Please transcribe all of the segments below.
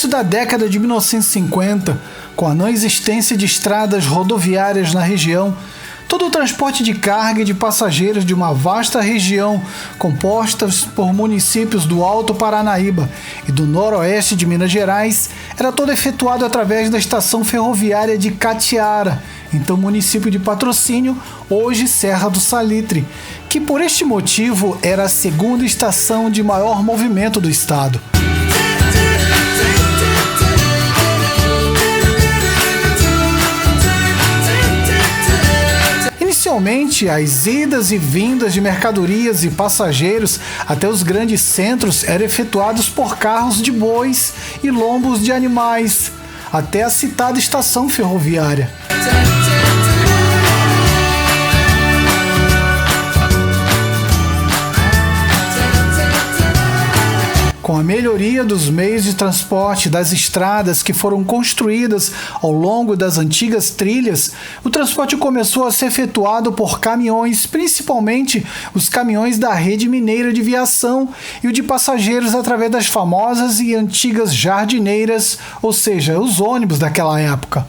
início da década de 1950, com a não existência de estradas rodoviárias na região, todo o transporte de carga e de passageiros de uma vasta região composta por municípios do Alto Paranaíba e do noroeste de Minas Gerais era todo efetuado através da estação ferroviária de Catiara, então município de Patrocínio, hoje Serra do Salitre, que por este motivo era a segunda estação de maior movimento do estado. Inicialmente, as idas e vindas de mercadorias e passageiros até os grandes centros eram efetuados por carros de bois e lombos de animais, até a citada estação ferroviária. Com a melhoria dos meios de transporte das estradas que foram construídas ao longo das antigas trilhas, o transporte começou a ser efetuado por caminhões, principalmente os caminhões da Rede Mineira de Viação e o de passageiros através das famosas e antigas jardineiras, ou seja, os ônibus daquela época.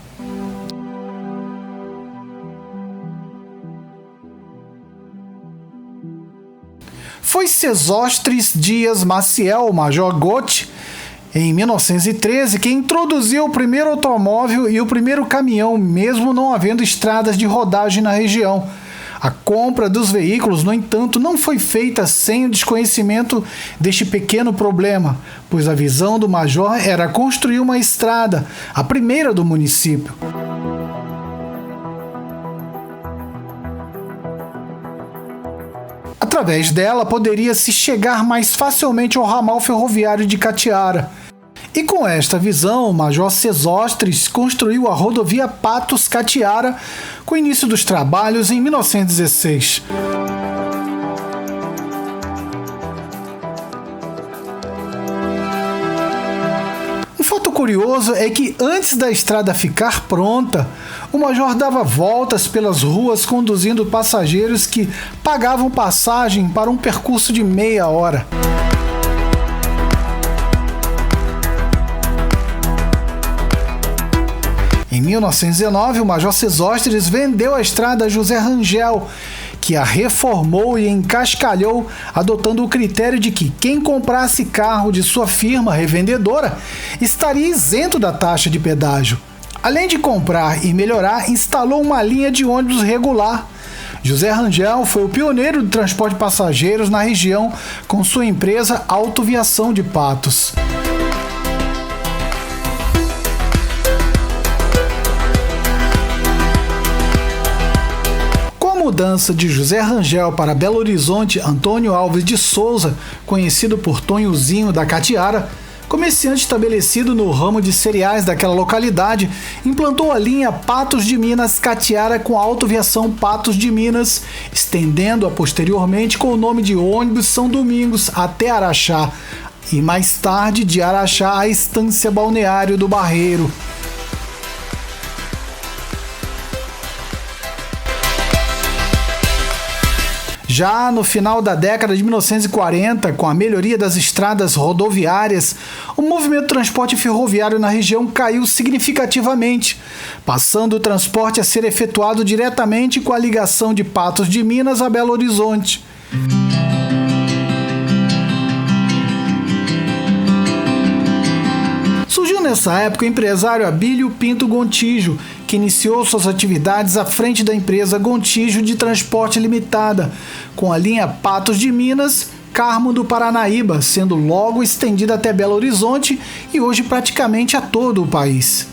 Foi Sesostris Dias Maciel, Major Gotti, em 1913, que introduziu o primeiro automóvel e o primeiro caminhão, mesmo não havendo estradas de rodagem na região. A compra dos veículos, no entanto, não foi feita sem o desconhecimento deste pequeno problema, pois a visão do Major era construir uma estrada, a primeira do município. Através dela, poderia-se chegar mais facilmente ao ramal ferroviário de Catiara. E com esta visão, o Major Sesostris construiu a rodovia Patos-Catiara, com o início dos trabalhos em 1916. Um fato curioso é que antes da estrada ficar pronta, o Major dava voltas pelas ruas conduzindo passageiros que pagavam passagem para um percurso de meia hora. Em 1919, o Major Sesostris vendeu a estrada a José Rangel, que a reformou e encascalhou, adotando o critério de que quem comprasse carro de sua firma revendedora estaria isento da taxa de pedágio. Além de comprar e melhorar, instalou uma linha de ônibus regular. José Rangel foi o pioneiro do transporte de passageiros na região com sua empresa Autoviação de Patos. Com a mudança de José Rangel para Belo Horizonte, Antônio Alves de Souza, conhecido por Tonhozinho da Catiara, comerciante estabelecido no ramo de cereais daquela localidade, implantou a linha Patos de Minas-Catiara com a Autoviação Patos de Minas, estendendo-a posteriormente com o nome de ônibus São Domingos até Araxá, e mais tarde de Araxá à Estância Balneário do Barreiro. Já no final da década de 1940, com a melhoria das estradas rodoviárias, o movimento de transporte ferroviário na região caiu significativamente, passando o transporte a ser efetuado diretamente com a ligação de Patos de Minas a Belo Horizonte. Surgiu nessa época o empresário Abílio Pinto Gontijo, que iniciou suas atividades à frente da empresa Gontijo de Transporte Limitada, com a linha Patos de Minas, Carmo do Paranaíba, sendo logo estendida até Belo Horizonte e hoje praticamente a todo o país.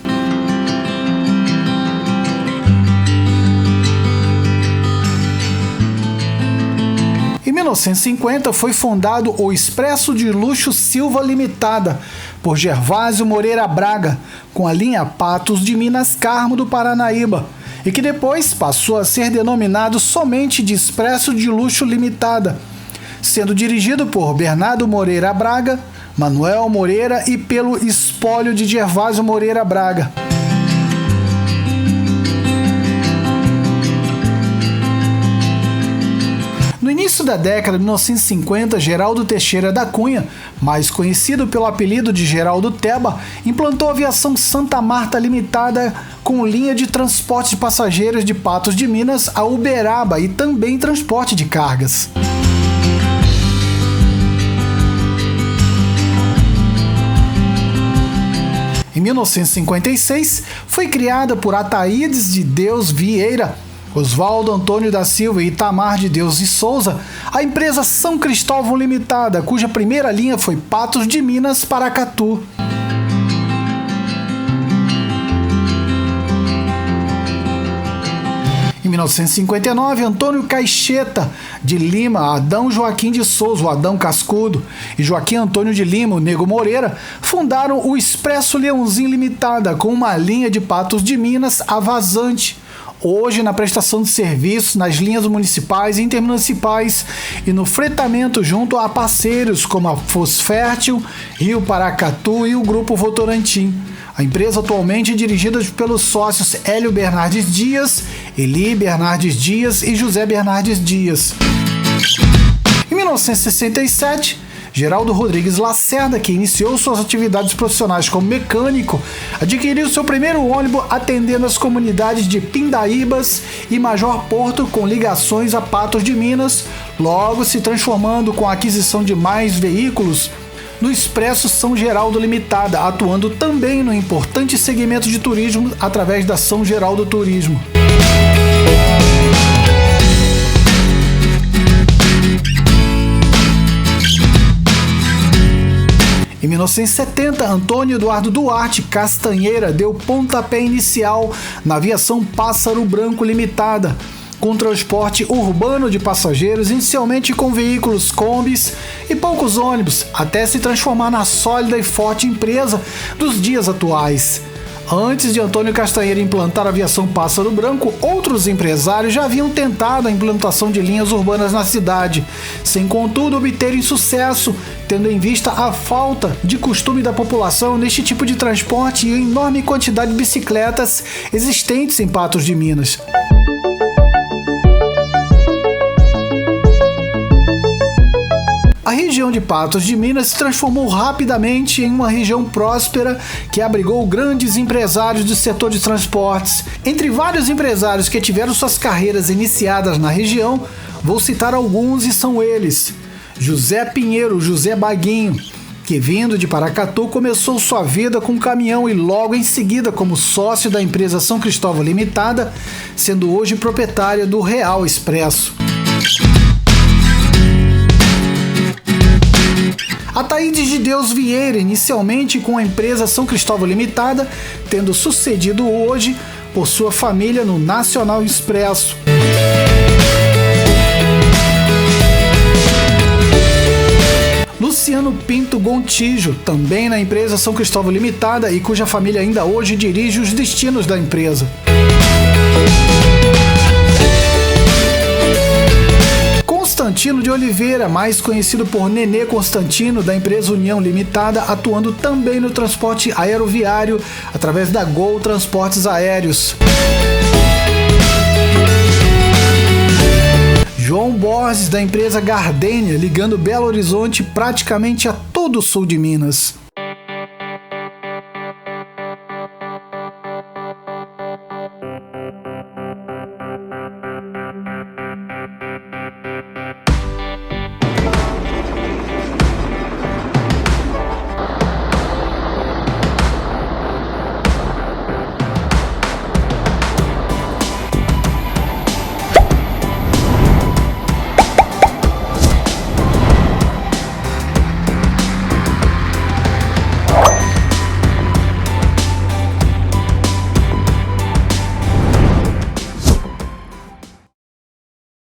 Em 1950 foi fundado o Expresso de Luxo Silva Limitada, por Gervásio Moreira Braga, com a linha Patos de Minas Carmo do Paranaíba, e que depois passou a ser denominado somente de Expresso de Luxo Limitada, sendo dirigido por Bernardo Moreira Braga, Manuel Moreira e pelo espólio de Gervásio Moreira Braga. No início da década de 1950, Geraldo Teixeira da Cunha, mais conhecido pelo apelido de Geraldo Teba, implantou a Aviação Santa Marta Limitada com linha de transporte de passageiros de Patos de Minas a Uberaba e também transporte de cargas. Em 1956, foi criada por Ataídes de Deus Vieira, Oswaldo Antônio da Silva e Itamar de Deus e Souza, a empresa São Cristóvão Limitada, cuja primeira linha foi Patos de Minas, Paracatu. Em 1959, Antônio Caixeta de Lima, Adão Joaquim de Souza, o Adão Cascudo, e Joaquim Antônio de Lima, o Nego Moreira, fundaram o Expresso Leãozinho Limitada, com uma linha de Patos de Minas a Vazante, hoje na prestação de serviços nas linhas municipais e intermunicipais e no fretamento junto a parceiros como a Fosfértil, Rio Paracatu e o Grupo Votorantim. A empresa atualmente é dirigida pelos sócios Hélio Bernardes Dias, Eli Bernardes Dias e José Bernardes Dias. Em 1967, Geraldo Rodrigues Lacerda, que iniciou suas atividades profissionais como mecânico, adquiriu seu primeiro ônibus atendendo as comunidades de Pindaíbas e Major Porto com ligações a Patos de Minas, logo se transformando com a aquisição de mais veículos no Expresso São Geraldo Limitada, atuando também no importante segmento de turismo através da São Geraldo Turismo. Em 1970, Antônio Eduardo Duarte Castanheira deu pontapé inicial na Aviação Pássaro Branco Limitada, com transporte urbano de passageiros, inicialmente com veículos combis e poucos ônibus, até se transformar na sólida e forte empresa dos dias atuais. Antes de Antônio Castanheira implantar a Aviação Pássaro Branco, outros empresários já haviam tentado a implantação de linhas urbanas na cidade, sem contudo obterem sucesso, tendo em vista a falta de costume da população neste tipo de transporte e a enorme quantidade de bicicletas existentes em Patos de Minas. A região de Patos de Minas se transformou rapidamente em uma região próspera que abrigou grandes empresários do setor de transportes. Entre vários empresários que tiveram suas carreiras iniciadas na região, vou citar alguns e são eles: José Pinheiro, José Baguinho, que vindo de Paracatu começou sua vida com um caminhão e logo em seguida como sócio da empresa São Cristóvão Limitada, sendo hoje proprietária do Real Expresso. Ataídes de Deus Vieira, inicialmente com a empresa São Cristóvão Limitada, tendo sucedido hoje por sua família no Nacional Expresso. Luciano Pinto Gontijo, também na empresa São Cristóvão Limitada e cuja família ainda hoje dirige os destinos da empresa. Constantino de Oliveira, mais conhecido por Nenê Constantino, da empresa União Limitada, atuando também no transporte aeroviário através da Gol Transportes Aéreos. João Borges, da empresa Gardênia, ligando Belo Horizonte praticamente a todo o sul de Minas.